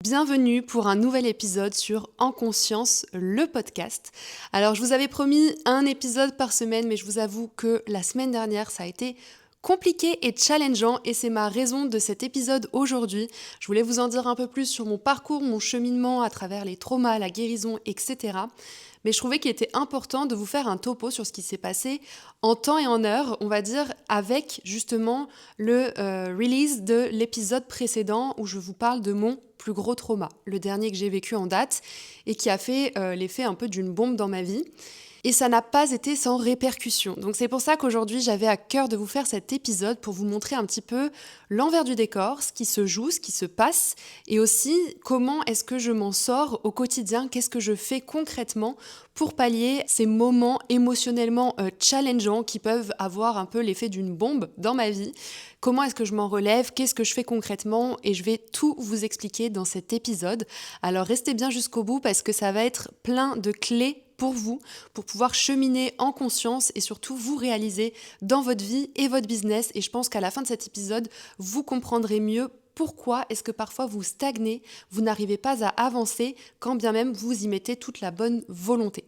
Bienvenue pour un nouvel épisode sur En Conscience, le podcast. Alors je vous avais promis un épisode par semaine, mais je vous avoue que la semaine dernière ça a été compliqué et challengeant et c'est ma raison de cet épisode aujourd'hui. Je voulais vous en dire un peu plus sur mon parcours, mon cheminement à travers les traumas, la guérison, etc. Mais je trouvais qu'il était important de vous faire un topo sur ce qui s'est passé en temps et en heure, on va dire, avec justement le release de l'épisode précédent où je vous parle de mon plus gros trauma, le dernier que j'ai vécu en date et qui a fait l'effet un peu d'une bombe dans ma vie. Et ça n'a pas été sans répercussions. Donc c'est pour ça qu'aujourd'hui j'avais à cœur de vous faire cet épisode pour vous montrer un petit peu l'envers du décor, ce qui se joue, ce qui se passe, et aussi comment est-ce que je m'en sors au quotidien, qu'est-ce que je fais concrètement pour pallier ces moments émotionnellement challengeants qui peuvent avoir un peu l'effet d'une bombe dans ma vie. Comment est-ce que je m'en relève, qu'est-ce que je fais concrètement, et je vais tout vous expliquer dans cet épisode. Alors restez bien jusqu'au bout parce que ça va être plein de clés pour vous, pour pouvoir cheminer en conscience et surtout vous réaliser dans votre vie et votre business. Et je pense qu'à la fin de cet épisode, vous comprendrez mieux pourquoi est-ce que parfois vous stagnez, vous n'arrivez pas à avancer, quand bien même vous y mettez toute la bonne volonté.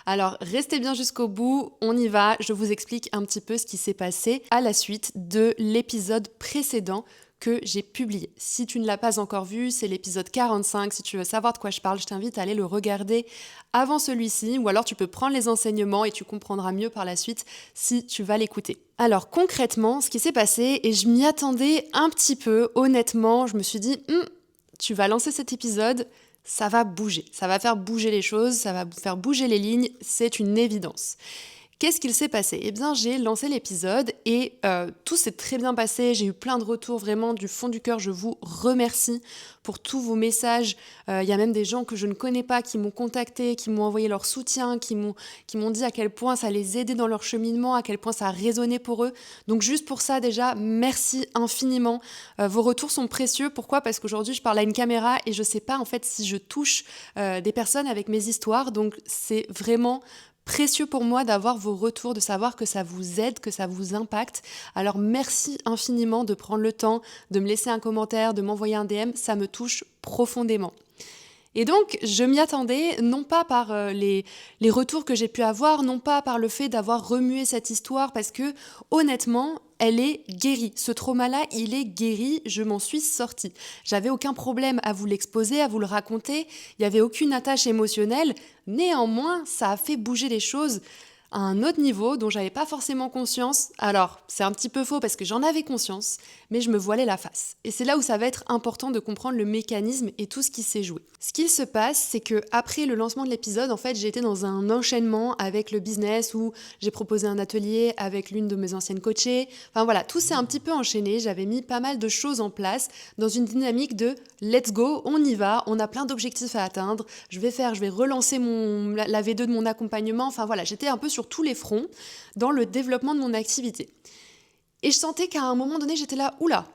Alors restez bien jusqu'au bout, on y va, je vous explique un petit peu ce qui s'est passé à la suite de l'épisode précédent que j'ai publié. Si tu ne l'as pas encore vu, c'est l'épisode 45. Si tu veux savoir de quoi je parle, je t'invite à aller le regarder avant celui-ci, ou alors tu peux prendre les enseignements et tu comprendras mieux par la suite si tu vas l'écouter. Alors concrètement, ce qui s'est passé, et je m'y attendais un petit peu, honnêtement, je me suis dit, tu vas lancer cet épisode, ça va bouger, ça va faire bouger les choses, ça va faire bouger les lignes, c'est une évidence. Qu'est-ce qu'il s'est passé ? Eh bien, j'ai lancé l'épisode et tout s'est très bien passé. J'ai eu plein de retours, vraiment du fond du cœur. Je vous remercie pour tous vos messages. Il y a même des gens que je ne connais pas qui m'ont contacté, qui m'ont envoyé leur soutien, qui m'ont dit à quel point ça les aidait dans leur cheminement, à quel point ça a résonné pour eux. Donc juste pour ça déjà, merci infiniment. Vos retours sont précieux. Pourquoi ? Parce qu'aujourd'hui, je parle à une caméra et je ne sais pas en fait si je touche des personnes avec mes histoires. Donc c'est vraiment précieux pour moi d'avoir vos retours, de savoir que ça vous aide, que ça vous impacte. Alors merci infiniment de prendre le temps, de me laisser un commentaire, de m'envoyer un DM, ça me touche profondément. Et donc, je m'y attendais, non pas par les retours que j'ai pu avoir, non pas par le fait d'avoir remué cette histoire, parce que honnêtement, elle est guérie. Ce trauma-là, il est guéri, je m'en suis sortie. J'avais aucun problème à vous l'exposer, à vous le raconter, il n'y avait aucune attache émotionnelle. Néanmoins, ça a fait bouger les choses à un autre niveau dont j'avais pas forcément conscience. Alors, c'est un petit peu faux parce que j'en avais conscience, mais je me voilais la face. Et c'est là où ça va être important de comprendre le mécanisme et tout ce qui s'est joué. Ce qu'il se passe, c'est que après le lancement de l'épisode, en fait, j'ai été dans un enchaînement avec le business où j'ai proposé un atelier avec l'une de mes anciennes coachées. Enfin voilà, tout s'est un petit peu enchaîné. J'avais mis pas mal de choses en place dans une dynamique de let's go, on y va, on a plein d'objectifs à atteindre. Je vais relancer la V2 de mon accompagnement. Enfin voilà, j'étais un peu sur tous les fronts dans le développement de mon activité. Et je sentais qu'à un moment donné, j'étais là, oula,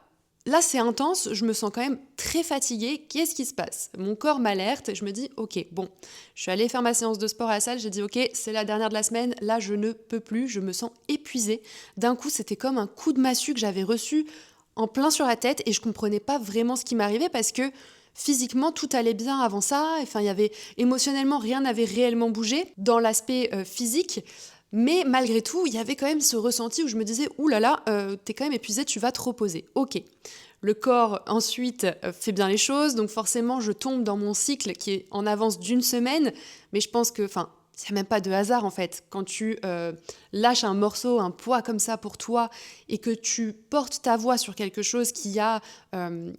là c'est intense, je me sens quand même très fatiguée, qu'est-ce qui se passe ? Mon corps m'alerte et je me dis, ok, bon, je suis allée faire ma séance de sport à la salle, j'ai dit, ok, c'est la dernière de la semaine, là je ne peux plus, je me sens épuisée. D'un coup, c'était comme un coup de massue que j'avais reçu en plein sur la tête et je comprenais pas vraiment ce qui m'arrivait parce que physiquement, tout allait bien avant ça. Enfin, émotionnellement, rien n'avait réellement bougé dans l'aspect physique. Mais malgré tout, il y avait quand même ce ressenti où je me disais « Ouh là là, t'es quand même épuisé, tu vas te reposer. » Ok. Le corps, ensuite, fait bien les choses. Donc forcément, je tombe dans mon cycle qui est en avance d'une semaine. Mais je pense que, il n'y a même pas de hasard en fait. Quand tu lâches un morceau, un poids comme ça pour toi et que tu portes ta voix sur quelque chose qui a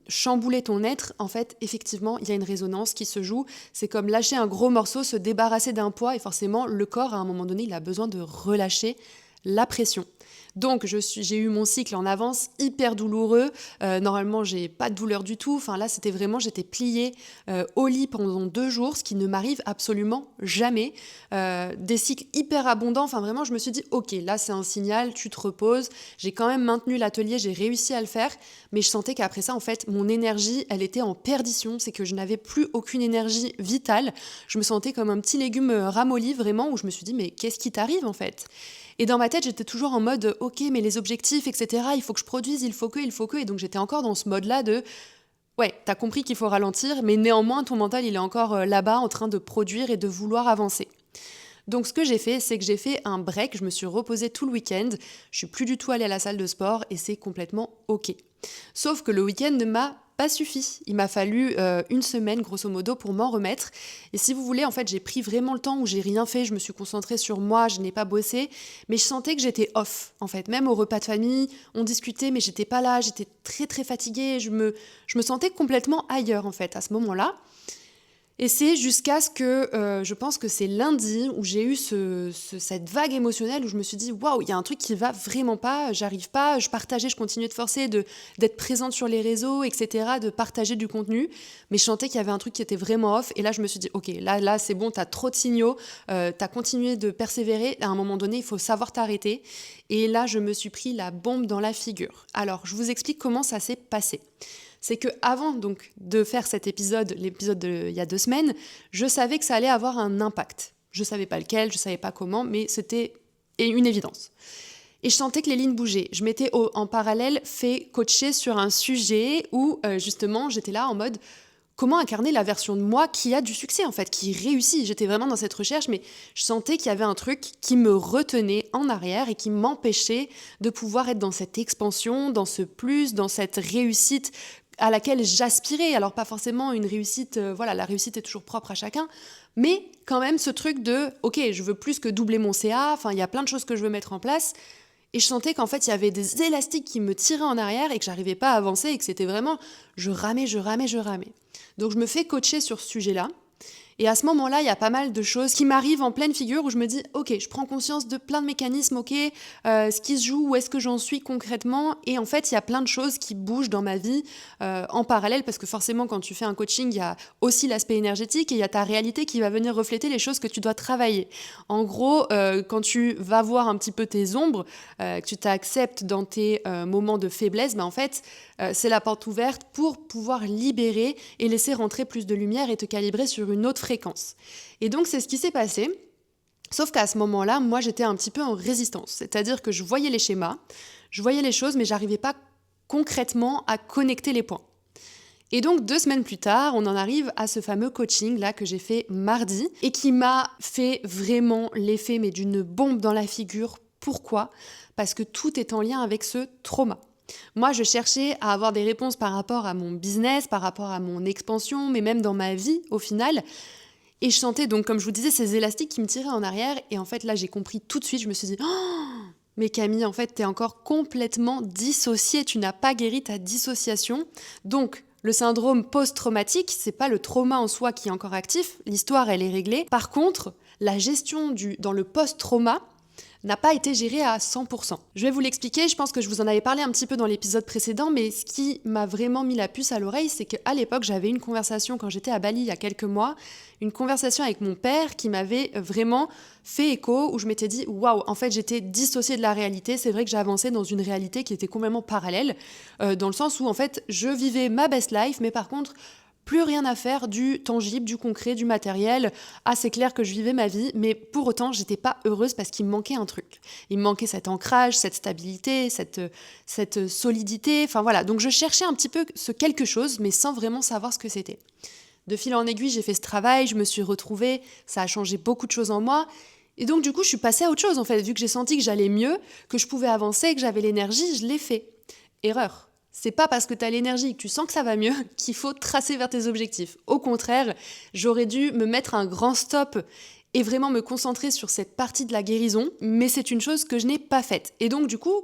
chamboulé ton être, en fait, effectivement, il y a une résonance qui se joue. C'est comme lâcher un gros morceau, se débarrasser d'un poids et forcément, le corps, à un moment donné, il a besoin de relâcher la pression. Donc, j'ai eu mon cycle en avance, hyper douloureux. Normalement, j'ai pas de douleur du tout. Enfin, là, j'étais pliée au lit pendant 2 jours, ce qui ne m'arrive absolument jamais. Des cycles hyper abondants. Enfin, vraiment, je me suis dit, ok, là, c'est un signal, tu te reposes. J'ai quand même maintenu l'atelier, j'ai réussi à le faire. Mais je sentais qu'après ça, en fait, mon énergie, elle était en perdition. C'est que je n'avais plus aucune énergie vitale. Je me sentais comme un petit légume ramolli, vraiment, où je me suis dit, mais qu'est-ce qui t'arrive, en fait ? Et dans ma tête, j'étais toujours en mode, ok, mais les objectifs, etc., il faut que je produise, il faut que. Et donc j'étais encore dans ce mode-là de, ouais, t'as compris qu'il faut ralentir, mais néanmoins, ton mental, il est encore là-bas en train de produire et de vouloir avancer. Donc ce que j'ai fait, c'est que j'ai fait un break, je me suis reposée tout le week-end, je suis plus du tout allée à la salle de sport et c'est complètement ok. Sauf que le week-end ne m'a pas suffi. Il m'a fallu une semaine, grosso modo, pour m'en remettre. Et si vous voulez, en fait, j'ai pris vraiment le temps où j'ai rien fait, je me suis concentrée sur moi, je n'ai pas bossé, mais je sentais que j'étais off, en fait. Même au repas de famille, on discutait, mais j'étais pas là, j'étais très très fatiguée, je me sentais complètement ailleurs, en fait, à ce moment-là. Et c'est jusqu'à ce que, je pense que c'est lundi, où j'ai eu cette vague émotionnelle où je me suis dit « Waouh, il y a un truc qui va vraiment pas, j'arrive pas ». Je partageais, je continuais de forcer, d'être présente sur les réseaux, etc., de partager du contenu. Mais je sentais qu'il y avait un truc qui était vraiment off. Et là, je me suis dit « Ok, là c'est bon, t'as trop de signaux, t'as continué de persévérer. À un moment donné, il faut savoir t'arrêter ». Et là, je me suis pris la bombe dans la figure. Alors, je vous explique comment ça s'est passé. C'est que avant donc de faire cet épisode, l'épisode d'il y a 2 semaines, je savais que ça allait avoir un impact. Je savais pas lequel, je savais pas comment, mais c'était une évidence. Et je sentais que les lignes bougeaient. Je m'étais en parallèle fait coacher sur un sujet où justement j'étais là en mode comment incarner la version de moi qui a du succès en fait, qui réussit. J'étais vraiment dans cette recherche, mais je sentais qu'il y avait un truc qui me retenait en arrière et qui m'empêchait de pouvoir être dans cette expansion, dans ce plus, dans cette réussite à laquelle j'aspirais. Alors pas forcément une réussite, la réussite est toujours propre à chacun, mais quand même ce truc de, ok, je veux plus que doubler mon CA, enfin il y a plein de choses que je veux mettre en place, et je sentais qu'en fait il y avait des élastiques qui me tiraient en arrière et que j'arrivais pas à avancer et que c'était vraiment, je ramais. Donc je me fais coacher sur ce sujet-là. Et à ce moment-là, il y a pas mal de choses qui m'arrivent en pleine figure où je me dis, ok, je prends conscience de plein de mécanismes, ok, ce qui se joue, où est-ce que j'en suis concrètement. Et en fait, il y a plein de choses qui bougent dans ma vie en parallèle, parce que forcément, quand tu fais un coaching, il y a aussi l'aspect énergétique et il y a ta réalité qui va venir refléter les choses que tu dois travailler. En gros, quand tu vas voir un petit peu tes ombres, que tu t'acceptes dans tes moments de faiblesse, en fait, c'est la porte ouverte pour pouvoir libérer et laisser rentrer plus de lumière et te calibrer sur une autre fréquence. Et donc, c'est ce qui s'est passé. Sauf qu'à ce moment-là, moi, j'étais un petit peu en résistance. C'est-à-dire que je voyais les schémas, je voyais les choses, mais j'arrivais pas concrètement à connecter les points. Et donc, 2 semaines plus tard, on en arrive à ce fameux coaching-là que j'ai fait mardi et qui m'a fait vraiment l'effet mais d'une bombe dans la figure. Pourquoi ? Parce que tout est en lien avec ce trauma. Moi, je cherchais à avoir des réponses par rapport à mon business, par rapport à mon expansion, mais même dans ma vie, au final. Et je sentais donc, comme je vous disais, ces élastiques qui me tiraient en arrière. Et en fait, là, j'ai compris tout de suite. Je me suis dit, oh, mais Camille, en fait, t'es encore complètement dissociée. Tu n'as pas guéri ta dissociation. Donc, le syndrome post-traumatique, c'est pas le trauma en soi qui est encore actif. L'histoire, elle est réglée. Par contre, la gestion dans le post-trauma n'a pas été géré à 100%. Je vais vous l'expliquer, je pense que je vous en avais parlé un petit peu dans l'épisode précédent, mais ce qui m'a vraiment mis la puce à l'oreille, c'est qu'à l'époque, j'avais une conversation quand j'étais à Bali il y a quelques mois, une conversation avec mon père qui m'avait vraiment fait écho, où je m'étais dit « Waouh, en fait, j'étais dissociée de la réalité. C'est vrai que j'avançais dans une réalité qui était complètement parallèle, dans le sens où, en fait, je vivais ma best life, mais par contre, plus rien à faire du tangible, du concret, du matériel. Ah, c'est clair que je vivais ma vie, mais pour autant, j'étais pas heureuse parce qu'il me manquait un truc. Il me manquait cet ancrage, cette stabilité, cette solidité. Enfin voilà, donc je cherchais un petit peu ce quelque chose, mais sans vraiment savoir ce que c'était. De fil en aiguille, j'ai fait ce travail, je me suis retrouvée, ça a changé beaucoup de choses en moi. Et donc du coup, je suis passée à autre chose en fait. Vu que j'ai senti que j'allais mieux, que je pouvais avancer, que j'avais l'énergie, je l'ai fait. Erreur. C'est pas parce que tu as l'énergie et que tu sens que ça va mieux qu'il faut tracer vers tes objectifs. Au contraire, j'aurais dû me mettre un grand stop et vraiment me concentrer sur cette partie de la guérison, mais c'est une chose que je n'ai pas faite. Et donc du coup,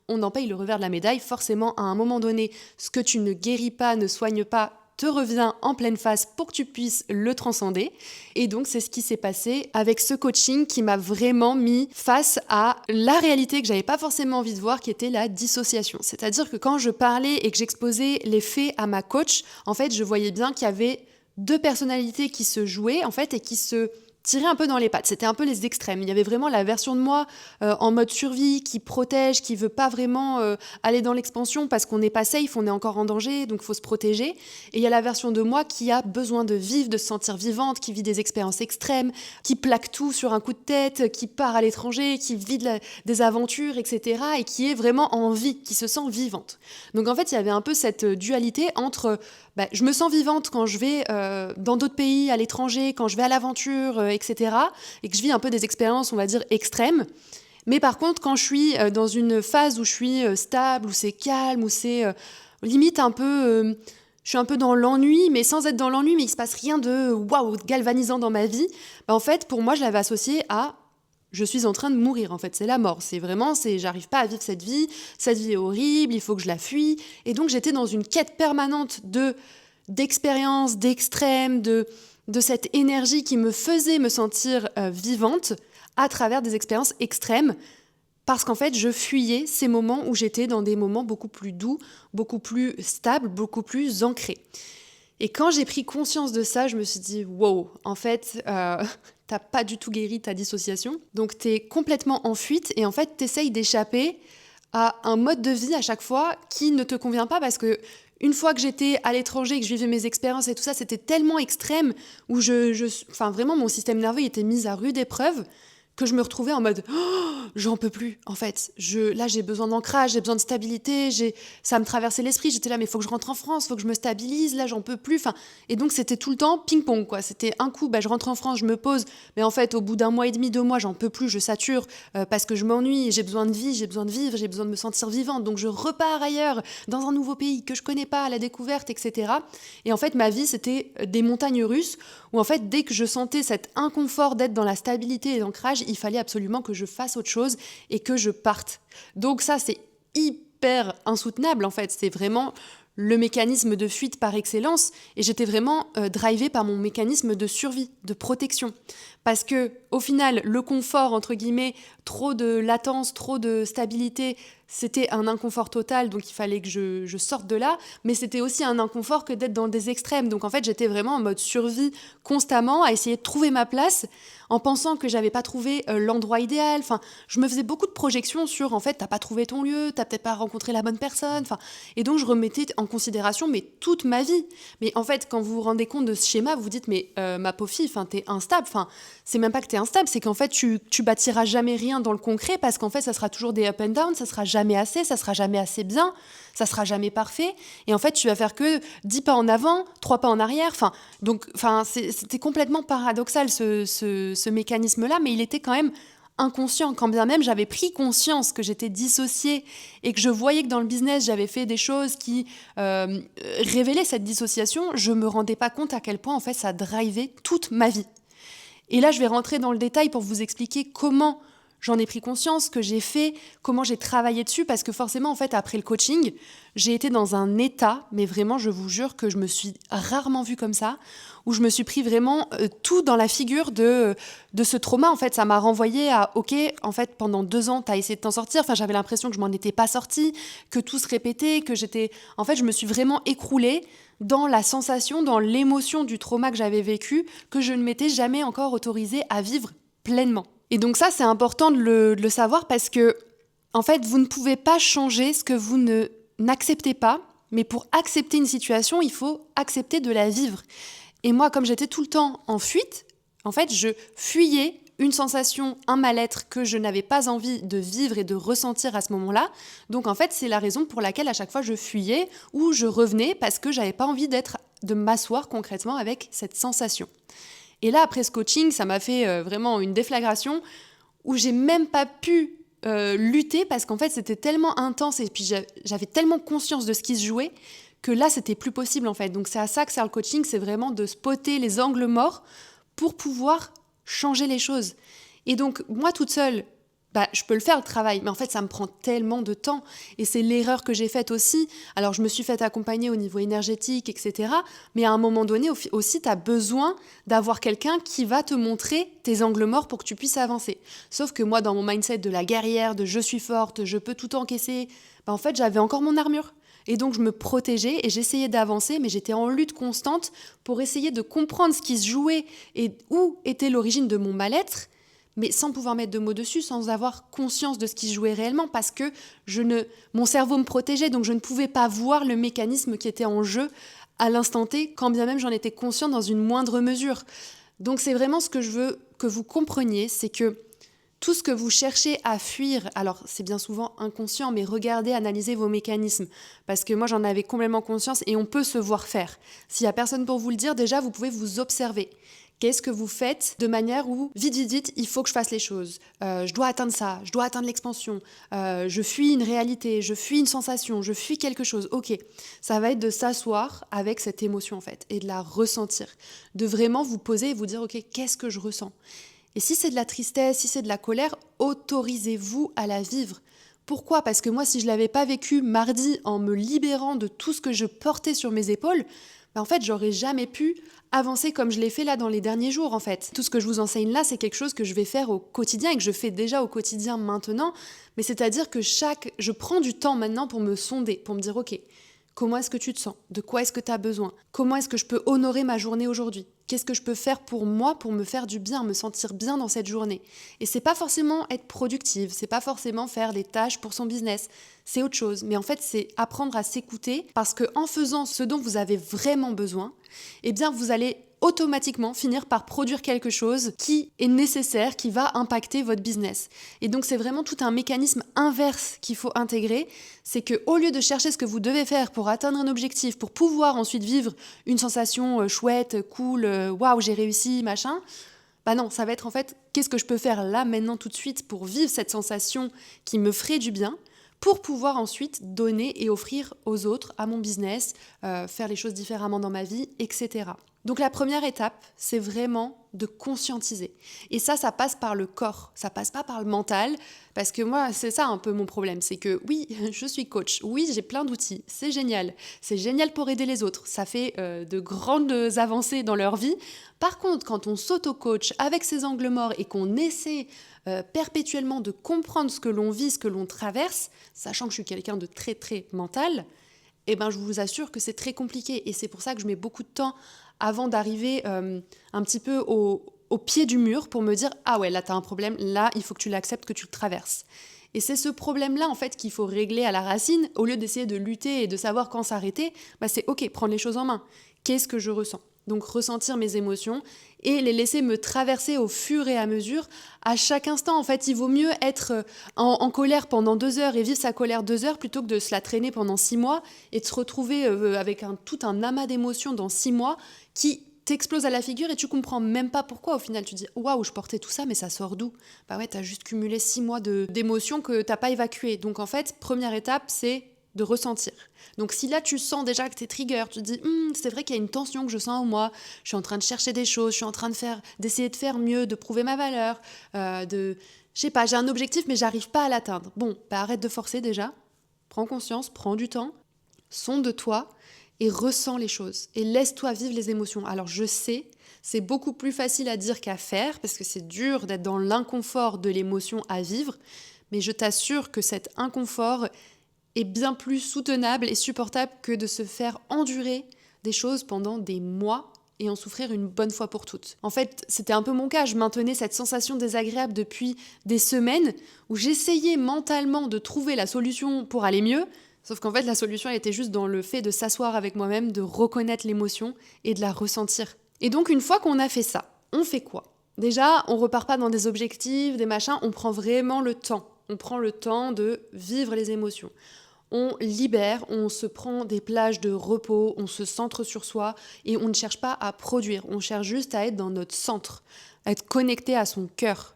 on en paye le revers de la médaille. Forcément, à un moment donné, ce que tu ne guéris pas, ne soignes pas, te revient en pleine face pour que tu puisses le transcender. Et donc, c'est ce qui s'est passé avec ce coaching qui m'a vraiment mis face à la réalité que j'avais pas forcément envie de voir, qui était la dissociation. C'est-à-dire que quand je parlais et que j'exposais les faits à ma coach, en fait, je voyais bien qu'il y avait 2 personnalités qui se jouaient, en fait, et qui se tirer un peu dans les pattes. C'était un peu les extrêmes. Il y avait vraiment la version de moi en mode survie, qui protège, qui veut pas vraiment aller dans l'expansion parce qu'on n'est pas safe, on est encore en danger, donc il faut se protéger. Et il y a la version de moi qui a besoin de vivre, de se sentir vivante, qui vit des expériences extrêmes, qui plaque tout sur un coup de tête, qui part à l'étranger, qui vit des aventures, etc. et qui est vraiment en vie, qui se sent vivante. Donc en fait, il y avait un peu cette dualité entre je me sens vivante quand je vais dans d'autres pays, à l'étranger, quand je vais à l'aventure, etc. et que je vis un peu des expériences, on va dire, extrêmes. Mais par contre, quand je suis dans une phase où je suis stable, où c'est calme, où c'est limite un peu... je suis un peu dans l'ennui, mais sans être dans l'ennui, mais il se passe rien de waouh, galvanisant dans ma vie. En fait, pour moi, je l'avais associé à je suis en train de mourir, en fait, c'est la mort. J'arrive pas à vivre cette vie est horrible, il faut que je la fuis. Et donc, j'étais dans une quête permanente d'expérience, d'extrême, de cette énergie qui me faisait me sentir vivante à travers des expériences extrêmes. Parce qu'en fait, je fuyais ces moments où j'étais dans des moments beaucoup plus doux, beaucoup plus stables, beaucoup plus ancrés. Et quand j'ai pris conscience de ça, je me suis dit, wow, en fait, t'as pas du tout guéri ta dissociation. Donc t'es complètement en fuite et en fait, t'essayes d'échapper à un mode de vie à chaque fois qui ne te convient pas parce que une fois que j'étais à l'étranger, que je vivais mes expériences et tout ça, c'était tellement extrême où vraiment mon système nerveux était mis à rude épreuve que je me retrouvais en mode j'en peux plus en fait. Là j'ai besoin d'ancrage, j'ai besoin de stabilité, ça me traversait l'esprit, j'étais là mais il faut que je rentre en France, il faut que je me stabilise, là j'en peux plus. Et donc c'était tout le temps ping-pong quoi. C'était un coup je rentre en France, je me pose, mais en fait au bout d'un mois et demi, 2 mois, j'en peux plus, je sature parce que je m'ennuie, j'ai besoin de vie, j'ai besoin de vivre, j'ai besoin de me sentir vivante. Donc je repars ailleurs, dans un nouveau pays que je connais pas, à la découverte, etc. Et en fait ma vie c'était des montagnes russes où en fait dès que je sentais cet inconfort d'être dans la stabilité et l'ancrage, il fallait absolument que je fasse autre chose et que je parte. Donc ça, c'est hyper insoutenable en fait. C'est vraiment le mécanisme de fuite par excellence et j'étais vraiment drivée par mon mécanisme de survie, de protection. Parce que au final, le confort, entre guillemets, trop de latence, trop de stabilité, c'était un inconfort total, donc il fallait que je sorte de là, mais c'était aussi un inconfort que d'être dans des extrêmes. Donc en fait, j'étais vraiment en mode survie constamment, à essayer de trouver ma place, en pensant que j'avais pas trouvé l'endroit idéal. Enfin, je me faisais beaucoup de projections sur, en fait, t'as pas trouvé ton lieu, t'as peut-être pas rencontré la bonne personne. Enfin, et donc je remettais en considération toute ma vie. Mais en fait, quand vous vous rendez compte de ce schéma, vous vous dites, mais ma pauvre fille, t'es instable. Enfin, c'est même pas que t'es instable, c'est qu'en fait, tu bâtiras jamais rien dans le concret parce qu'en fait, ça sera toujours des up and down, ça sera jamais assez, ça sera jamais assez bien, ça sera jamais parfait. Et en fait, tu vas faire que 10 pas en avant, 3 pas en arrière. C'était complètement paradoxal ce mécanisme-là, mais il était quand même inconscient. Quand bien même j'avais pris conscience que j'étais dissociée et que je voyais que dans le business, j'avais fait des choses qui révélaient cette dissociation, je me rendais pas compte à quel point en fait ça drivait toute ma vie. Et là, je vais rentrer dans le détail pour vous expliquer comment j'en ai pris conscience, ce que j'ai fait, comment j'ai travaillé dessus, parce que forcément, en fait, après le coaching, j'ai été dans un état, mais vraiment, je vous jure que je me suis rarement vue comme ça, où je me suis pris vraiment tout dans la figure de ce trauma. En fait, ça m'a renvoyé à, ok, en fait, pendant 2 ans, t'as essayé de t'en sortir. Enfin, j'avais l'impression que je m'en étais pas sortie, que tout se répétait, que j'étais... En fait, je me suis vraiment écroulée dans la sensation, dans l'émotion du trauma que j'avais vécu, que je ne m'étais jamais encore autorisée à vivre pleinement. Et donc ça, c'est important de le savoir parce que, en fait, vous ne pouvez pas changer ce que vous n'acceptez pas, mais pour accepter une situation, il faut accepter de la vivre. Et moi, comme j'étais tout le temps en fuite, en fait, je fuyais une sensation, un mal-être que je n'avais pas envie de vivre et de ressentir à ce moment-là. Donc en fait, c'est la raison pour laquelle à chaque fois je fuyais ou je revenais parce que j'avais pas envie de m'asseoir concrètement avec cette sensation. Et là, après ce coaching, ça m'a fait vraiment une déflagration où j'ai même pas pu lutter parce qu'en fait, c'était tellement intense et puis j'avais tellement conscience de ce qui se jouait que là, c'était plus possible en fait. Donc c'est à ça que sert le coaching, c'est vraiment de spotter les angles morts pour pouvoir changer les choses. Et donc, moi toute seule, je peux le faire le travail, mais en fait, ça me prend tellement de temps. Et c'est l'erreur que j'ai faite aussi. Alors, je me suis faite accompagner au niveau énergétique, etc. Mais à un moment donné, aussi, tu as besoin d'avoir quelqu'un qui va te montrer tes angles morts pour que tu puisses avancer. Sauf que moi, dans mon mindset de la guerrière, de je suis forte, je peux tout encaisser, en fait, j'avais encore mon armure. Et donc je me protégeais et j'essayais d'avancer, mais j'étais en lutte constante pour essayer de comprendre ce qui se jouait et où était l'origine de mon mal-être, mais sans pouvoir mettre de mots dessus, sans avoir conscience de ce qui se jouait réellement, parce que mon cerveau me protégeait, donc je ne pouvais pas voir le mécanisme qui était en jeu à l'instant T, quand bien même j'en étais consciente dans une moindre mesure. Donc c'est vraiment ce que je veux que vous compreniez, c'est que tout ce que vous cherchez à fuir, alors c'est bien souvent inconscient, mais regardez, analysez vos mécanismes. Parce que moi, j'en avais complètement conscience et on peut se voir faire. S'il n'y a personne pour vous le dire, déjà, vous pouvez vous observer. Qu'est-ce que vous faites de manière où, vite, il faut que je fasse les choses. Je dois atteindre ça, je dois atteindre l'expansion. Je fuis une réalité, je fuis une sensation, je fuis quelque chose. Ok, ça va être de s'asseoir avec cette émotion en fait et de la ressentir. De vraiment vous poser et vous dire, ok, qu'est-ce que je ressens ? Et si c'est de la tristesse, si c'est de la colère, autorisez-vous à la vivre. Pourquoi ? Parce que moi, si je ne l'avais pas vécu mardi en me libérant de tout ce que je portais sur mes épaules, en fait, j'aurais jamais pu avancer comme je l'ai fait là dans les derniers jours, en fait. Tout ce que je vous enseigne là, c'est quelque chose que je vais faire au quotidien et que je fais déjà au quotidien maintenant. Mais c'est-à-dire que je prends du temps maintenant pour me sonder, pour me dire, ok, comment est-ce que tu te sens ? De quoi est-ce que tu as besoin ? Comment est-ce que je peux honorer ma journée aujourd'hui ? Qu'est-ce que je peux faire pour moi, pour me faire du bien, me sentir bien dans cette journée ? Et c'est pas forcément être productive, c'est pas forcément faire des tâches pour son business, c'est autre chose. Mais en fait, c'est apprendre à s'écouter parce qu'en faisant ce dont vous avez vraiment besoin, eh bien, vous allez automatiquement finir par produire quelque chose qui est nécessaire, qui va impacter votre business. Et donc, c'est vraiment tout un mécanisme inverse qu'il faut intégrer. C'est qu'au lieu de chercher ce que vous devez faire pour atteindre un objectif, pour pouvoir ensuite vivre une sensation chouette, cool, waouh, j'ai réussi, machin, bah non, ça va être en fait, qu'est-ce que je peux faire là, maintenant, tout de suite, pour vivre cette sensation qui me ferait du bien, pour pouvoir ensuite donner et offrir aux autres, à mon business, faire les choses différemment dans ma vie, etc. Donc la première étape, c'est vraiment de conscientiser. Et ça passe par le corps, ça passe pas par le mental, parce que moi, c'est ça un peu mon problème, c'est que oui, je suis coach, oui, j'ai plein d'outils, c'est génial pour aider les autres, ça fait de grandes avancées dans leur vie. Par contre, quand on s'auto-coach avec ses angles morts et qu'on essaie perpétuellement de comprendre ce que l'on vit, ce que l'on traverse, sachant que je suis quelqu'un de très très mental, eh ben, je vous assure que c'est très compliqué. Et c'est pour ça que je mets beaucoup de temps avant d'arriver un petit peu au pied du mur pour me dire « Ah ouais, là, t'as un problème, là, il faut que tu l'acceptes, que tu le traverses. » Et c'est ce problème-là, en fait, qu'il faut régler à la racine. Au lieu d'essayer de lutter et de savoir quand s'arrêter, bah, c'est « Ok, prendre les choses en main. Qu'est-ce que je ressens ?» Donc ressentir mes émotions et les laisser me traverser au fur et à mesure. À chaque instant, en fait, il vaut mieux être en colère pendant 2 heures et vivre sa colère 2 heures plutôt que de se la traîner pendant 6 mois et de se retrouver avec tout un amas d'émotions dans 6 mois qui t'explose à la figure et tu comprends même pas pourquoi. Au final, tu dis « Waouh, je portais tout ça, mais ça sort d'où ?» Bah ouais, t'as juste cumulé 6 mois d'émotions que t'as pas évacuées. Donc en fait, première étape, c'est de ressentir. Donc si là tu sens déjà que t'es trigger, tu te dis c'est vrai qu'il y a une tension que je sens en moi, je suis en train de chercher des choses, je suis en train d'essayer de faire mieux, de prouver ma valeur, je sais pas, j'ai un objectif mais j'arrive pas à l'atteindre. Bon, bah arrête de forcer déjà, prends conscience, prends du temps, sonde-toi et ressens les choses et laisse-toi vivre les émotions. Alors je sais, c'est beaucoup plus facile à dire qu'à faire parce que c'est dur d'être dans l'inconfort de l'émotion à vivre, mais je t'assure que cet inconfort est bien plus soutenable et supportable que de se faire endurer des choses pendant des mois et en souffrir une bonne fois pour toutes. En fait, c'était un peu mon cas, je maintenais cette sensation désagréable depuis des semaines où j'essayais mentalement de trouver la solution pour aller mieux, sauf qu'en fait la solution elle était juste dans le fait de s'asseoir avec moi-même, de reconnaître l'émotion et de la ressentir. Et donc une fois qu'on a fait ça, on fait quoi ? Déjà, on repart pas dans des objectifs, des machins, on prend vraiment le temps. On prend le temps de vivre les émotions. On libère, on se prend des plages de repos, on se centre sur soi et on ne cherche pas à produire. On cherche juste à être dans notre centre, à être connecté à son cœur,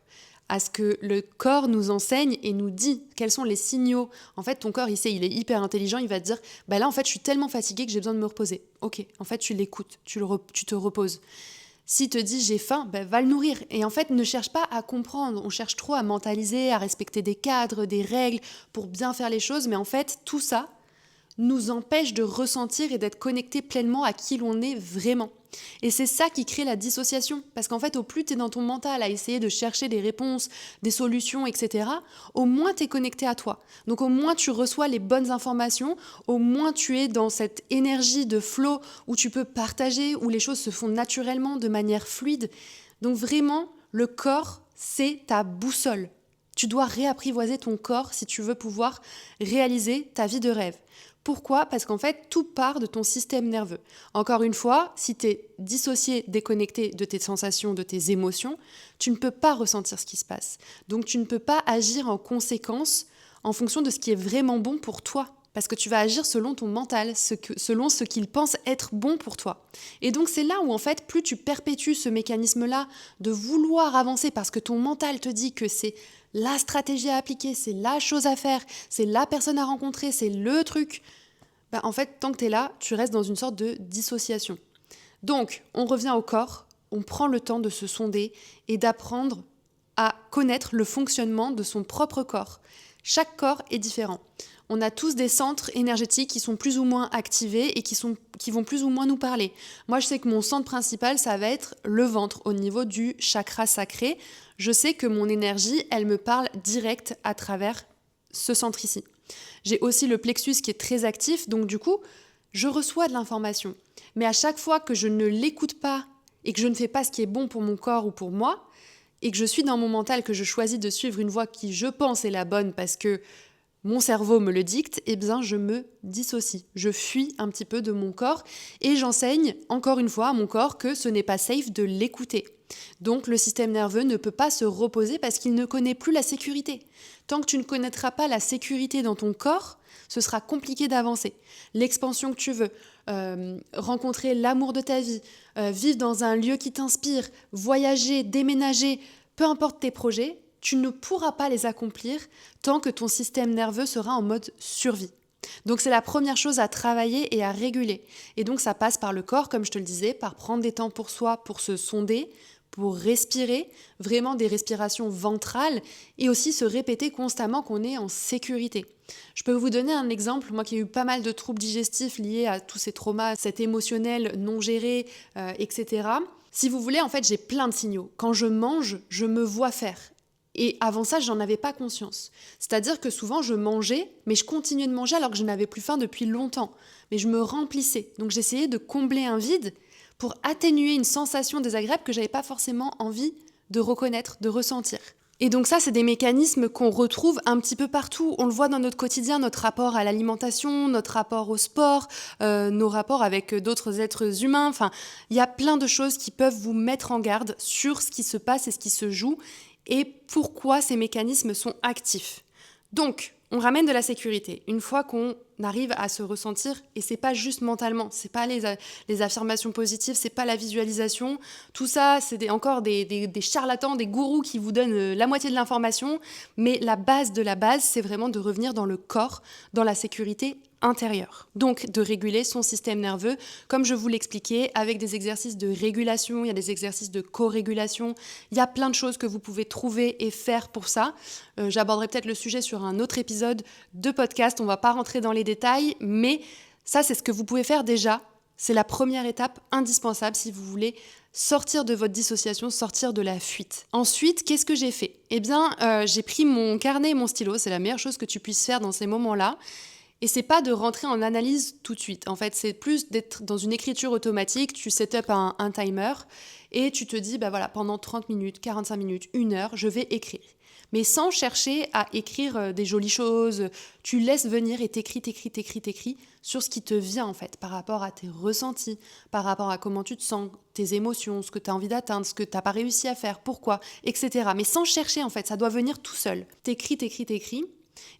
à ce que le corps nous enseigne et nous dit quels sont les signaux. En fait, ton corps, il sait, il est hyper intelligent, il va te dire « Bah là, en fait, je suis tellement fatiguée que j'ai besoin de me reposer. » Ok, en fait, tu l'écoutes, tu te reposes. Si te dit j'ai faim, ben va le nourrir. Et en fait, ne cherche pas à comprendre. On cherche trop à mentaliser, à respecter des cadres, des règles pour bien faire les choses. Mais en fait, tout ça, nous empêche de ressentir et d'être connecté pleinement à qui l'on est vraiment. Et c'est ça qui crée la dissociation. Parce qu'en fait, au plus tu es dans ton mental à essayer de chercher des réponses, des solutions, etc., au moins tu es connecté à toi. Donc au moins tu reçois les bonnes informations, au moins tu es dans cette énergie de flow où tu peux partager, où les choses se font naturellement, de manière fluide. Donc vraiment, le corps, c'est ta boussole. Tu dois réapprivoiser ton corps si tu veux pouvoir réaliser ta vie de rêve. Pourquoi ? Parce qu'en fait, tout part de ton système nerveux. Encore une fois, si tu es dissocié, déconnecté de tes sensations, de tes émotions, tu ne peux pas ressentir ce qui se passe. Donc tu ne peux pas agir en conséquence en fonction de ce qui est vraiment bon pour toi. Parce que tu vas agir selon ton mental, selon ce qu'il pense être bon pour toi. Et donc c'est là où en fait, plus tu perpétues ce mécanisme-là de vouloir avancer parce que ton mental te dit que c'est la stratégie à appliquer, c'est la chose à faire, c'est la personne à rencontrer, c'est le truc. En fait, tant que tu es là, tu restes dans une sorte de dissociation. Donc, on revient au corps, on prend le temps de se sonder et d'apprendre à connaître le fonctionnement de son propre corps. Chaque corps est différent. On a tous des centres énergétiques qui sont plus ou moins activés et qui vont plus ou moins nous parler. Moi, je sais que mon centre principal, ça va être le ventre, au niveau du chakra sacré. Je sais que mon énergie, elle me parle direct à travers ce centre ici. J'ai aussi le plexus qui est très actif, donc du coup, je reçois de l'information. Mais à chaque fois que je ne l'écoute pas et que je ne fais pas ce qui est bon pour mon corps ou pour moi, et que je suis dans mon mental, que je choisis de suivre une voie qui, je pense, est la bonne parce que mon cerveau me le dicte, eh bien je me dissocie. Je fuis un petit peu de mon corps et j'enseigne encore une fois à mon corps que ce n'est pas safe de l'écouter. Donc le système nerveux ne peut pas se reposer parce qu'il ne connaît plus la sécurité. Tant que tu ne connaîtras pas la sécurité dans ton corps, ce sera compliqué d'avancer. L'expansion que tu veux, rencontrer l'amour de ta vie, vivre dans un lieu qui t'inspire, voyager, déménager, peu importe tes projets, tu ne pourras pas les accomplir tant que ton système nerveux sera en mode survie. Donc c'est la première chose à travailler et à réguler. Et donc ça passe par le corps, comme je te le disais, par prendre des temps pour soi, pour se sonder, pour respirer, vraiment des respirations ventrales et aussi se répéter constamment qu'on est en sécurité. Je peux vous donner un exemple, moi qui ai eu pas mal de troubles digestifs liés à tous ces traumas, cet émotionnel non géré, etc. Si vous voulez, en fait, j'ai plein de signaux. Quand je mange, je me vois faire. Et avant ça, j'en avais pas conscience. C'est-à-dire que souvent, je mangeais, mais je continuais de manger alors que je n'avais plus faim depuis longtemps. Mais je me remplissais. Donc j'essayais de combler un vide pour atténuer une sensation désagréable que j'avais pas forcément envie de reconnaître, de ressentir. Et donc ça, c'est des mécanismes qu'on retrouve un petit peu partout. On le voit dans notre quotidien, notre rapport à l'alimentation, notre rapport au sport, nos rapports avec d'autres êtres humains. Enfin, il y a plein de choses qui peuvent vous mettre en garde sur ce qui se passe et ce qui se joue et pourquoi ces mécanismes sont actifs. Donc, on ramène de la sécurité. Une fois qu'on arrive à se ressentir, et c'est pas juste mentalement, c'est pas les affirmations positives, c'est pas la visualisation, tout ça, c'est encore des charlatans, des gourous qui vous donnent la moitié de l'information, mais la base de la base, c'est vraiment de revenir dans le corps, dans la sécurité intérieure. Donc, de réguler son système nerveux, comme je vous l'expliquais, avec des exercices de régulation, il y a des exercices de co-régulation, il y a plein de choses que vous pouvez trouver et faire pour ça. J'aborderai peut-être le sujet sur un autre épisode de podcast, on va pas rentrer dans les détails, mais ça, c'est ce que vous pouvez faire déjà. C'est la première étape indispensable si vous voulez sortir de votre dissociation, sortir de la fuite. Ensuite, qu'est-ce que j'ai fait ? Eh bien, j'ai pris mon carnet et mon stylo, c'est la meilleure chose que tu puisses faire dans ces moments-là. Et c'est pas de rentrer en analyse tout de suite. En fait, c'est plus d'être dans une écriture automatique. Tu set up un timer et tu te dis, pendant 30 minutes, 45 minutes, 1 heure, je vais écrire. Mais sans chercher à écrire des jolies choses. Tu laisses venir et t'écris sur ce qui te vient en fait, par rapport à tes ressentis, par rapport à comment tu te sens, tes émotions, ce que tu as envie d'atteindre, ce que tu n'as pas réussi à faire, pourquoi, etc. Mais sans chercher en fait, ça doit venir tout seul. T'écris.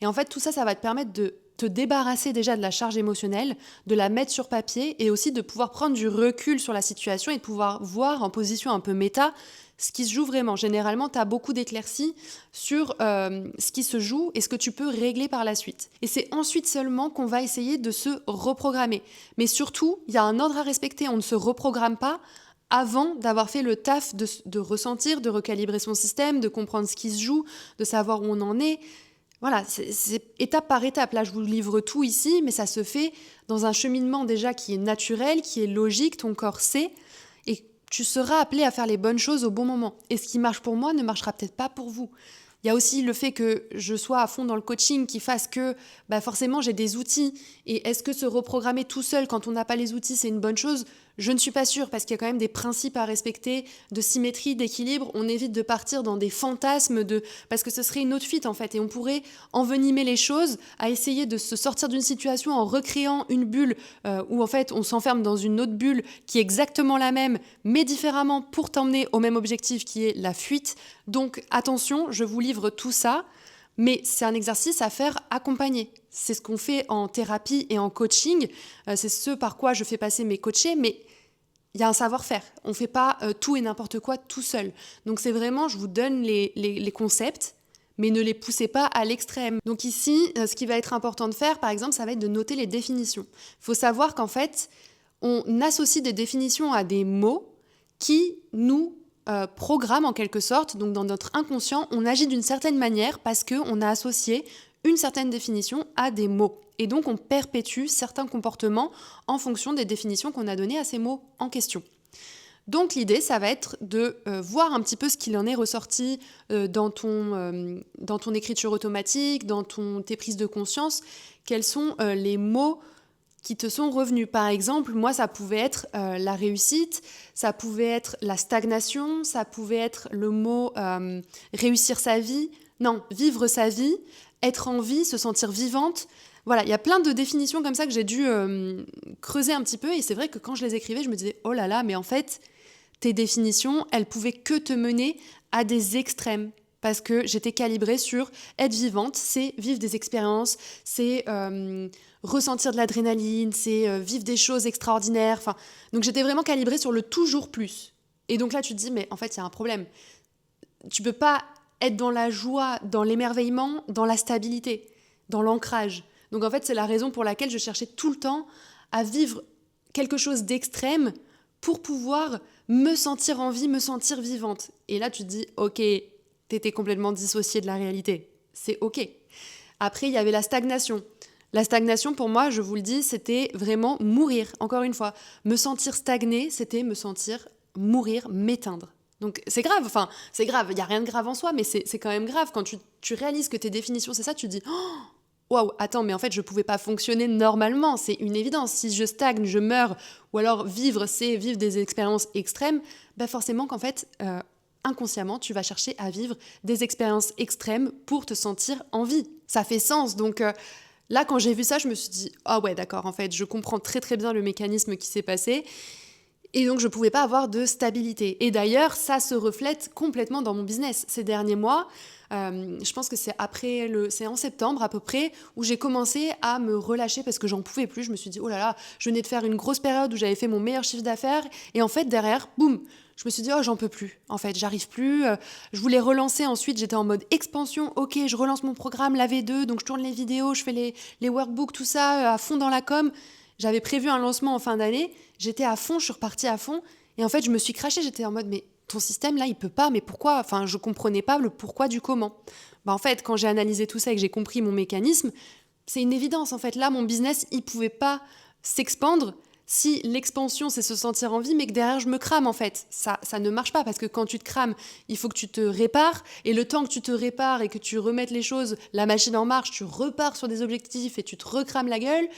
Et en fait, tout ça, ça va te permettre de te débarrasser déjà de la charge émotionnelle, de la mettre sur papier et aussi de pouvoir prendre du recul sur la situation et de pouvoir voir en position un peu méta ce qui se joue vraiment. Généralement, tu as beaucoup d'éclaircies sur ce qui se joue et ce que tu peux régler par la suite. Et c'est ensuite seulement qu'on va essayer de se reprogrammer. Mais surtout, il y a un ordre à respecter. On ne se reprogramme pas avant d'avoir fait le taf de ressentir, de recalibrer son système, de comprendre ce qui se joue, de savoir où on en est. Voilà, c'est étape par étape. Là, je vous livre tout ici, mais ça se fait dans un cheminement déjà qui est naturel, qui est logique, ton corps sait, et tu seras appelé à faire les bonnes choses au bon moment. Et ce qui marche pour moi ne marchera peut-être pas pour vous. Il y a aussi le fait que je sois à fond dans le coaching qui fasse que forcément j'ai des outils. Et est-ce que se reprogrammer tout seul quand on n'a pas les outils, c'est une bonne chose ? Je ne suis pas sûre parce qu'il y a quand même des principes à respecter, de symétrie, d'équilibre. On évite de partir dans des fantasmes parce que ce serait une autre fuite en fait. Et on pourrait envenimer les choses à essayer de se sortir d'une situation en recréant une bulle où en fait on s'enferme dans une autre bulle qui est exactement la même mais différemment pour t'emmener au même objectif qui est la fuite. Donc attention, je vous livre tout ça, mais c'est un exercice à faire accompagné. C'est ce qu'on fait en thérapie et en coaching, c'est ce par quoi je fais passer mes coachés, mais il y a un savoir-faire. On ne fait pas tout et n'importe quoi tout seul. Donc c'est vraiment, je vous donne les concepts, mais ne les poussez pas à l'extrême. Donc ici, ce qui va être important de faire, par exemple, ça va être de noter les définitions. Il faut savoir qu'en fait, on associe des définitions à des mots qui nous programment en quelque sorte. Donc dans notre inconscient, on agit d'une certaine manière parce qu'on a associé une certaine définition à des mots. Et donc on perpétue certains comportements en fonction des définitions qu'on a données à ces mots en question. Donc l'idée, ça va être de voir un petit peu ce qu'il en est ressorti dans ton écriture automatique, dans tes prises de conscience, quels sont les mots qui te sont revenus. Par exemple, moi, ça pouvait être la réussite, ça pouvait être la stagnation, ça pouvait être le mot réussir sa vie, non, vivre sa vie, être en vie, se sentir vivante. Voilà, il y a plein de définitions comme ça que j'ai dû creuser un petit peu, et c'est vrai que quand je les écrivais, je me disais, oh là là, mais en fait, tes définitions, elles pouvaient que te mener à des extrêmes. Parce que j'étais calibrée sur être vivante, c'est vivre des expériences, c'est ressentir de l'adrénaline, c'est vivre des choses extraordinaires. Enfin, donc j'étais vraiment calibrée sur le toujours plus. Et donc là, tu te dis, mais en fait, il y a un problème. Tu peux pas être dans la joie, dans l'émerveillement, dans la stabilité, dans l'ancrage. Donc en fait, c'est la raison pour laquelle je cherchais tout le temps à vivre quelque chose d'extrême pour pouvoir me sentir en vie, me sentir vivante. Et là, tu te dis, ok, t'étais complètement dissocié de la réalité. C'est ok. Après, il y avait la stagnation. La stagnation, pour moi, je vous le dis, c'était vraiment mourir. Encore une fois, me sentir stagné, c'était me sentir mourir, m'éteindre. Donc c'est grave, il n'y a rien de grave en soi, mais c'est quand même grave. Quand tu réalises que tes définitions, c'est ça, tu te dis, oh, waouh, attends, mais en fait, je ne pouvais pas fonctionner normalement, c'est une évidence. Si je stagne, je meurs, ou alors vivre, c'est vivre des expériences extrêmes, forcément qu'en fait, inconsciemment, tu vas chercher à vivre des expériences extrêmes pour te sentir en vie. Ça fait sens, donc là, quand j'ai vu ça, je me suis dit, ah ouais, d'accord, en fait, je comprends très très bien le mécanisme qui s'est passé. Et donc, je ne pouvais pas avoir de stabilité. Et d'ailleurs, ça se reflète complètement dans mon business. Ces derniers mois, je pense que c'est en septembre à peu près, où j'ai commencé à me relâcher parce que j'en pouvais plus. Je me suis dit, oh là là, je venais de faire une grosse période où j'avais fait mon meilleur chiffre d'affaires. Et en fait, derrière, boum, je me suis dit, oh, j'en peux plus. En fait, j'arrive plus. Je voulais relancer ensuite. J'étais en mode expansion. Ok, je relance mon programme, la V2. Donc, je tourne les vidéos, je fais les workbooks, tout ça, à fond dans la com. J'avais prévu un lancement en fin d'année. J'étais à fond, je suis repartie à fond. Et en fait, je me suis crashée. J'étais en mode, mais ton système, là, il peut pas. Mais pourquoi ? Enfin, je comprenais pas le pourquoi du comment. En fait, quand j'ai analysé tout ça et que j'ai compris mon mécanisme, c'est une évidence. En fait, là, mon business, il pouvait pas s'expandre si l'expansion, c'est se sentir en vie, mais que derrière, je me crame, en fait. Ça ne marche pas, parce que quand tu te crames, il faut que tu te répares, et le temps que tu te répares et que tu remettes les choses, la machine en marche, tu repars sur des objectifs et tu te recrames la gueule.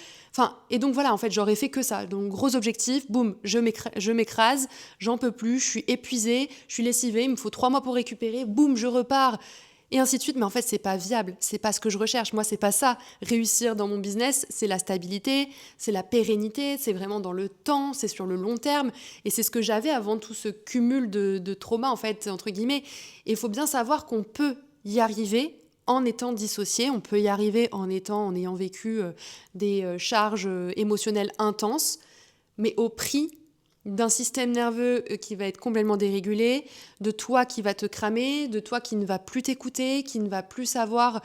Et donc voilà, en fait, j'aurais fait que ça. Donc, gros objectif, boum, je m'écrase, j'en peux plus, je suis épuisée, je suis lessivée, il me faut 3 mois pour récupérer, boum, je repars. Et ainsi de suite, mais en fait, c'est pas viable, c'est pas ce que je recherche. Moi, c'est pas ça. Réussir dans mon business, c'est la stabilité, c'est la pérennité, c'est vraiment dans le temps, c'est sur le long terme. Et c'est ce que j'avais avant tout ce cumul de traumas, en fait, entre guillemets. Et il faut bien savoir qu'on peut y arriver en étant dissocié, on peut y arriver en ayant vécu des charges émotionnelles intenses, mais au prix d'un système nerveux qui va être complètement dérégulé, de toi qui va te cramer, de toi qui ne va plus t'écouter, qui ne va plus savoir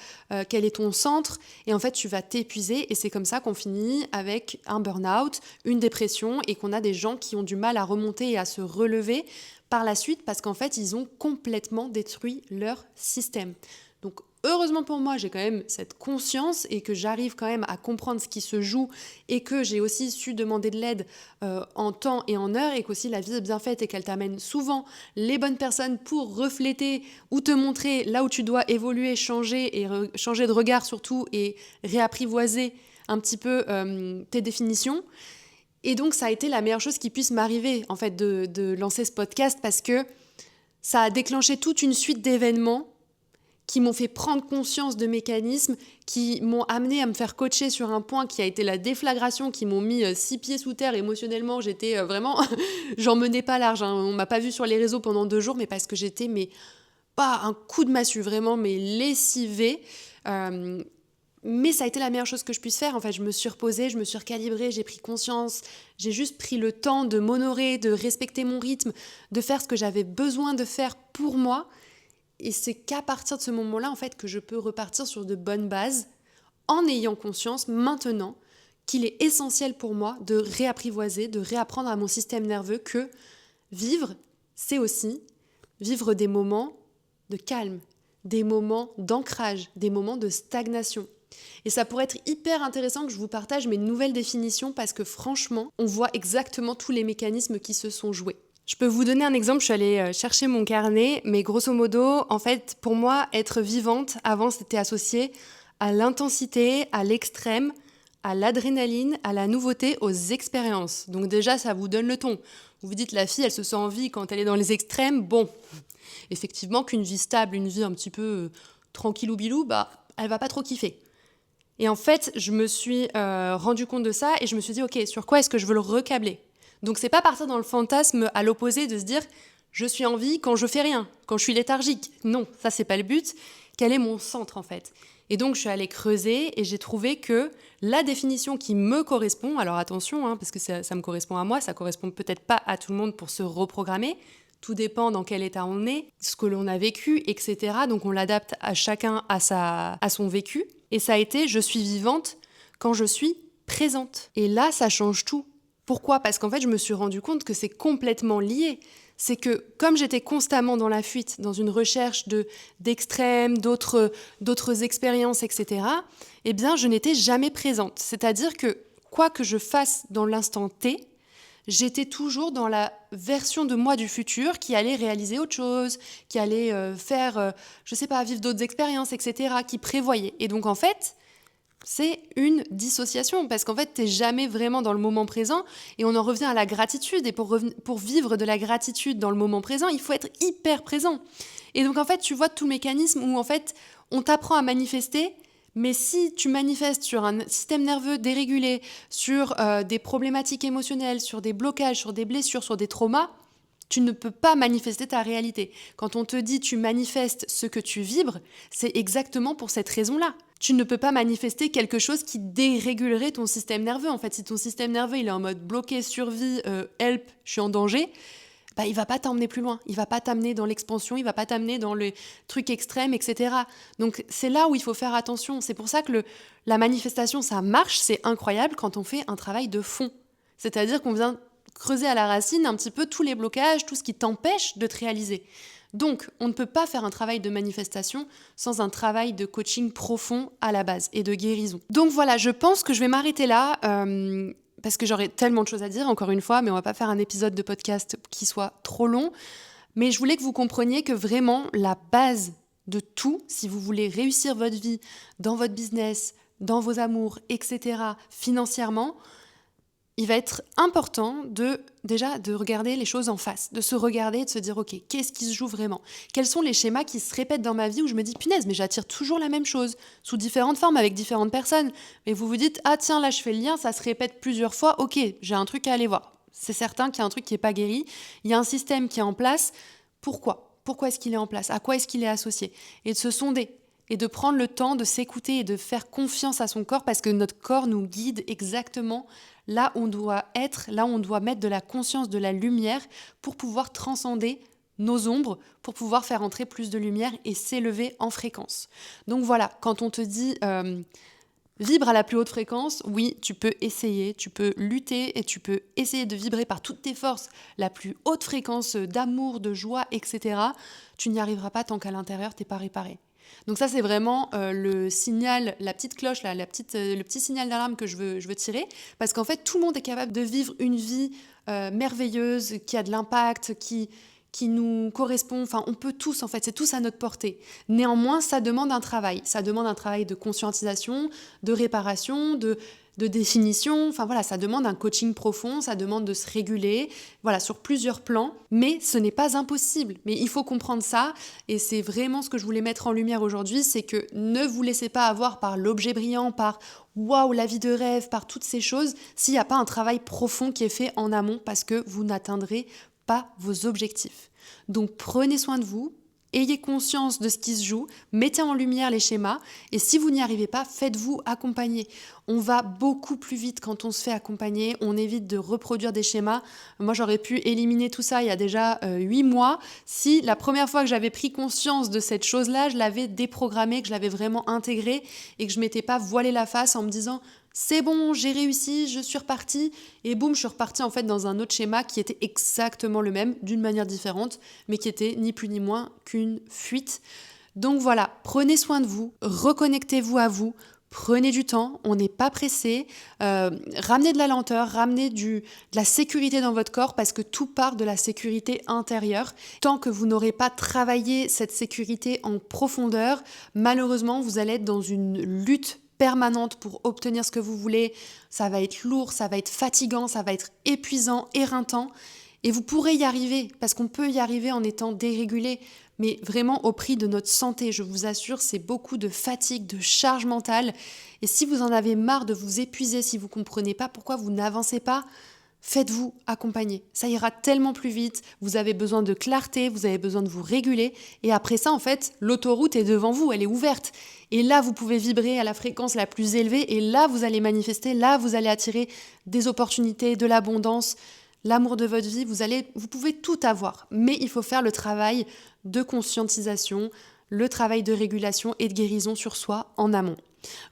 quel est ton centre, et en fait tu vas t'épuiser, et c'est comme ça qu'on finit avec un burn-out, une dépression, et qu'on a des gens qui ont du mal à remonter et à se relever par la suite, parce qu'en fait ils ont complètement détruit leur système. Donc heureusement pour moi, j'ai quand même cette conscience et que j'arrive quand même à comprendre ce qui se joue et que j'ai aussi su demander de l'aide en temps et en heure et qu'aussi la vie est bien faite et qu'elle t'amène souvent les bonnes personnes pour refléter ou te montrer là où tu dois évoluer, changer et changer de regard surtout et réapprivoiser un petit peu tes définitions. Et donc, ça a été la meilleure chose qui puisse m'arriver, en fait, de lancer ce podcast parce que ça a déclenché toute une suite d'événements qui m'ont fait prendre conscience de mécanismes, qui m'ont amené à me faire coacher sur un point qui a été la déflagration, qui m'ont mis 6 pieds sous terre émotionnellement. J'étais vraiment... J'en menais pas large. Hein. On m'a pas vu sur les réseaux pendant 2 jours, mais parce que j'étais, pas un coup de massue, vraiment, mais lessivée. Mais ça a été la meilleure chose que je puisse faire. En fait, je me suis reposée, je me suis recalibrée, j'ai pris conscience. J'ai juste pris le temps de m'honorer, de respecter mon rythme, de faire ce que j'avais besoin de faire pour moi. Et c'est qu'à partir de ce moment-là, en fait, que je peux repartir sur de bonnes bases en ayant conscience maintenant qu'il est essentiel pour moi de réapprivoiser, de réapprendre à mon système nerveux que vivre, c'est aussi vivre des moments de calme, des moments d'ancrage, des moments de stagnation. Et ça pourrait être hyper intéressant que je vous partage mes nouvelles définitions parce que franchement, on voit exactement tous les mécanismes qui se sont joués. Je peux vous donner un exemple, je suis allée chercher mon carnet, mais grosso modo, en fait, pour moi, être vivante, avant, c'était associé à l'intensité, à l'extrême, à l'adrénaline, à la nouveauté, aux expériences. Donc déjà, ça vous donne le ton. Vous vous dites, la fille, elle se sent en vie quand elle est dans les extrêmes. Bon, effectivement, qu'une vie stable, une vie un petit peu tranquillou-bilou, elle va pas trop kiffer. Et en fait, je me suis rendu compte de ça et je me suis dit, ok, sur quoi est-ce que je veux le recabler ? Donc c'est pas partir dans le fantasme à l'opposé de se dire je suis en vie quand je fais rien, quand je suis léthargique. Non, ça c'est pas le but. Quel est mon centre en fait ? Et donc je suis allée creuser et j'ai trouvé que la définition qui me correspond, alors attention, parce que ça me correspond à moi, ça correspond peut-être pas à tout le monde pour se reprogrammer. Tout dépend dans quel état on est, ce que l'on a vécu, etc. Donc on l'adapte à chacun à son vécu. Et ça a été je suis vivante quand je suis présente. Et là, ça change tout. Pourquoi ? Parce qu'en fait, je me suis rendu compte que c'est complètement lié. C'est que comme j'étais constamment dans la fuite, dans une recherche d'extrêmes, d'autres expériences, etc., eh bien, je n'étais jamais présente. C'est-à-dire que quoi que je fasse dans l'instant T, j'étais toujours dans la version de moi du futur qui allait réaliser autre chose, qui allait vivre d'autres expériences, etc., qui prévoyait. Et donc, en fait, c'est une dissociation parce qu'en fait, t'es jamais vraiment dans le moment présent et on en revient à la gratitude. Et pour vivre de la gratitude dans le moment présent, il faut être hyper présent. Et donc, en fait, tu vois tout le mécanisme où, en fait, on t'apprend à manifester, mais si tu manifestes sur un système nerveux dérégulé, sur des problématiques émotionnelles, sur des blocages, sur des blessures, sur des traumas, tu ne peux pas manifester ta réalité. Quand on te dit tu manifestes ce que tu vibres, c'est exactement pour cette raison-là. Tu ne peux pas manifester quelque chose qui dérégulerait ton système nerveux. En fait, si ton système nerveux il est en mode bloqué, survie, help, je suis en danger, il va pas t'emmener plus loin. Il va pas t'amener dans l'expansion, il va pas t'amener dans le truc extrême, etc. Donc c'est là où il faut faire attention. C'est pour ça que la manifestation, ça marche, c'est incroyable quand on fait un travail de fond. C'est-à-dire qu'on vient creuser à la racine un petit peu tous les blocages, tout ce qui t'empêche de te réaliser. Donc, on ne peut pas faire un travail de manifestation sans un travail de coaching profond à la base et de guérison. Donc voilà, je pense que je vais m'arrêter là parce que j'aurais tellement de choses à dire, encore une fois, mais on va pas faire un épisode de podcast qui soit trop long. Mais je voulais que vous compreniez que vraiment, la base de tout, si vous voulez réussir votre vie, dans votre business, dans vos amours, etc., financièrement, il va être important de regarder les choses en face, de se regarder et de se dire ok, qu'est-ce qui se joue vraiment ? Quels sont les schémas qui se répètent dans ma vie où je me dis punaise, mais j'attire toujours la même chose, sous différentes formes, avec différentes personnes. Mais vous vous dites ah tiens, là je fais le lien, ça se répète plusieurs fois, ok, j'ai un truc à aller voir. C'est certain qu'il y a un truc qui n'est pas guéri, il y a un système qui est en place. Pourquoi ? Pourquoi est-ce qu'il est en place ? À quoi est-ce qu'il est associé ? Et de se sonder. Et de prendre le temps de s'écouter et de faire confiance à son corps parce que notre corps nous guide exactement là où on doit être, là où on doit mettre de la conscience, de la lumière pour pouvoir transcender nos ombres, pour pouvoir faire entrer plus de lumière et s'élever en fréquence. Donc voilà, quand on te dit vibre à la plus haute fréquence, oui, tu peux essayer, tu peux lutter et tu peux essayer de vibrer par toutes tes forces la plus haute fréquence d'amour, de joie, etc. Tu n'y arriveras pas tant qu'à l'intérieur, t'es pas réparé. Donc ça, c'est vraiment le signal, la petite cloche, là, le petit signal d'alarme que je veux tirer. Parce qu'en fait, tout le monde est capable de vivre une vie merveilleuse, qui a de l'impact, qui nous correspond. Enfin, on peut tous, en fait, c'est tous à notre portée. Néanmoins, ça demande un travail. Ça demande un travail de conscientisation, de réparation, de définition. Enfin voilà, ça demande un coaching profond, ça demande de se réguler, voilà, sur plusieurs plans. Mais ce n'est pas impossible. Mais il faut comprendre ça. Et c'est vraiment ce que je voulais mettre en lumière aujourd'hui, c'est que ne vous laissez pas avoir par l'objet brillant, par waouh, la vie de rêve, par toutes ces choses, s'il n'y a pas un travail profond qui est fait en amont, parce que vous n'atteindrez pas vos objectifs. Donc prenez soin de vous. Ayez conscience de ce qui se joue, mettez en lumière les schémas et si vous n'y arrivez pas, faites-vous accompagner. On va beaucoup plus vite quand on se fait accompagner, on évite de reproduire des schémas. Moi, j'aurais pu éliminer tout ça il y a déjà 8 mois si la première fois que j'avais pris conscience de cette chose-là, je l'avais déprogrammée, que je l'avais vraiment intégrée et que je ne m'étais pas voilé la face en me disant c'est bon, j'ai réussi, je suis repartie. Et boum, je suis repartie en fait dans un autre schéma qui était exactement le même, d'une manière différente, mais qui était ni plus ni moins qu'une fuite. Donc voilà, prenez soin de vous, reconnectez-vous à vous, prenez du temps, on n'est pas pressé, ramenez de la lenteur, ramenez de la sécurité dans votre corps parce que tout part de la sécurité intérieure. Tant que vous n'aurez pas travaillé cette sécurité en profondeur, malheureusement, vous allez être dans une lutte permanente pour obtenir ce que vous voulez. Ça va être lourd, ça va être fatigant, ça va être épuisant, éreintant. Et vous pourrez y arriver, parce qu'on peut y arriver en étant dérégulé, mais vraiment au prix de notre santé. Je vous assure, c'est beaucoup de fatigue, de charge mentale. Et si vous en avez marre de vous épuiser, si vous ne comprenez pas pourquoi vous n'avancez pas, faites-vous accompagner. Ça ira tellement plus vite. Vous avez besoin de clarté, vous avez besoin de vous réguler. Et après ça, en fait, l'autoroute est devant vous, elle est ouverte. Et là, vous pouvez vibrer à la fréquence la plus élevée. Et là, vous allez manifester, là, vous allez attirer des opportunités, de l'abondance, l'amour de votre vie. Vous pouvez tout avoir. Mais il faut faire le travail de conscientisation, le travail de régulation et de guérison sur soi en amont.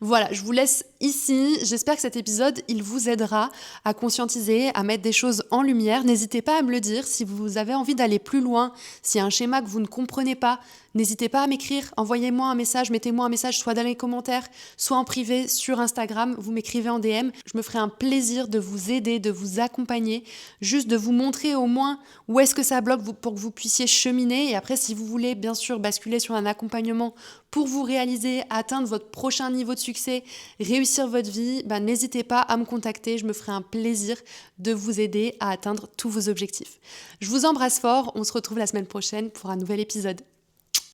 Voilà, je vous laisse ici. J'espère que cet épisode, il vous aidera à conscientiser, à mettre des choses en lumière. N'hésitez pas à me le dire si vous avez envie d'aller plus loin, s'il y a un schéma que vous ne comprenez pas. N'hésitez pas à m'écrire, envoyez-moi un message, mettez-moi un message soit dans les commentaires, soit en privé sur Instagram, vous m'écrivez en DM. Je me ferai un plaisir de vous aider, de vous accompagner, juste de vous montrer au moins où est-ce que ça bloque pour que vous puissiez cheminer. Et après, si vous voulez bien sûr basculer sur un accompagnement pour vous réaliser, atteindre votre prochain niveau de succès, réussir votre vie, n'hésitez pas à me contacter. Je me ferai un plaisir de vous aider à atteindre tous vos objectifs. Je vous embrasse fort. On se retrouve la semaine prochaine pour un nouvel épisode.